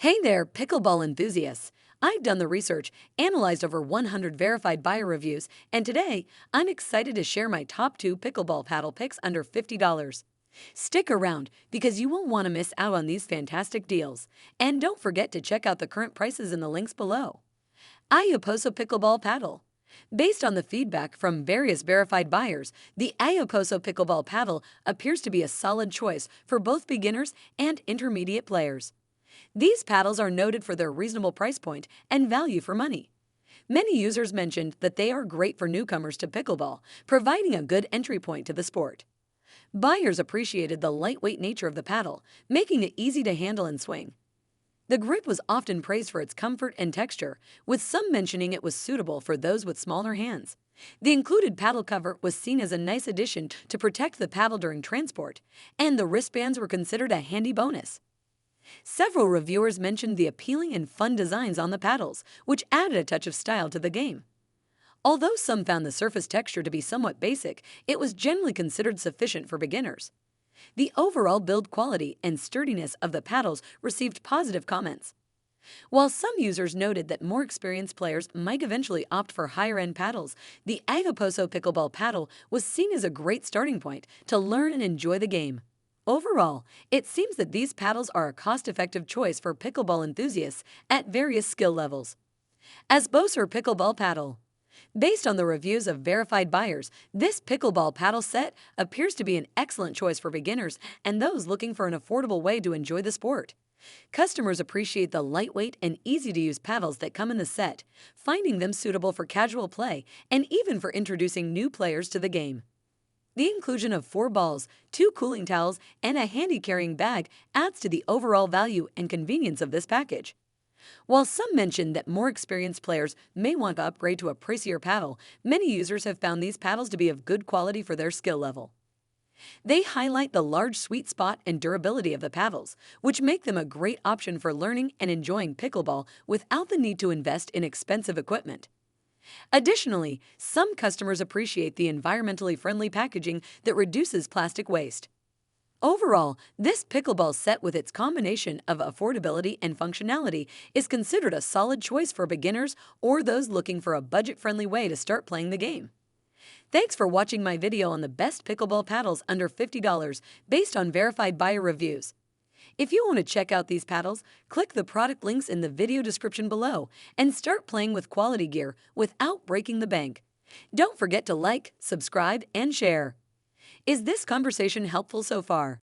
Hey there, pickleball enthusiasts! I've done the research, analyzed over 100 verified buyer reviews, and today I'm excited to share my top 2 pickleball paddle picks under $50. Stick around because you won't want to miss out on these fantastic deals. And don't forget to check out the current prices in the links below. Aieoposo Pickleball Paddle. Based on the feedback from various verified buyers, the Aieoposo Pickleball Paddle appears to be a solid choice for both beginners and intermediate players. These paddles are noted for their reasonable price point and value for money. Many users mentioned that they are great for newcomers to pickleball, providing a good entry point to the sport. Buyers appreciated the lightweight nature of the paddle, making it easy to handle and swing. The grip was often praised for its comfort and texture, with some mentioning it was suitable for those with smaller hands. The included paddle cover was seen as a nice addition to protect the paddle during transport, and the wristbands were considered a handy bonus. Several reviewers mentioned the appealing and fun designs on the paddles, which added a touch of style to the game. Although some found the surface texture to be somewhat basic, it was generally considered sufficient for beginners. The overall build quality and sturdiness of the paddles received positive comments. While some users noted that more experienced players might eventually opt for higher-end paddles, the Aieoposo Pickleball Paddle was seen as a great starting point to learn and enjoy the game. Overall, it seems that these paddles are a cost-effective choice for pickleball enthusiasts at various skill levels. Asbocer Pickleball Paddle. Based on the reviews of verified buyers, this pickleball paddle set appears to be an excellent choice for beginners and those looking for an affordable way to enjoy the sport. Customers appreciate the lightweight and easy-to-use paddles that come in the set, finding them suitable for casual play and even for introducing new players to the game. The inclusion of 4 balls, 2 cooling towels, and a handy-carrying bag adds to the overall value and convenience of this package. While some mentioned that more experienced players may want to upgrade to a pricier paddle, many users have found these paddles to be of good quality for their skill level. They highlight the large sweet spot and durability of the paddles, which make them a great option for learning and enjoying pickleball without the need to invest in expensive equipment. Additionally, some customers appreciate the environmentally friendly packaging that reduces plastic waste. Overall, this pickleball set with its combination of affordability and functionality is considered a solid choice for beginners or those looking for a budget-friendly way to start playing the game. Thanks for watching my video on the best pickleball paddles under $50 based on verified buyer reviews. If you want to check out these paddles, click the product links in the video description below and start playing with quality gear without breaking the bank. Don't forget to like, subscribe, and share. Is this conversation helpful so far?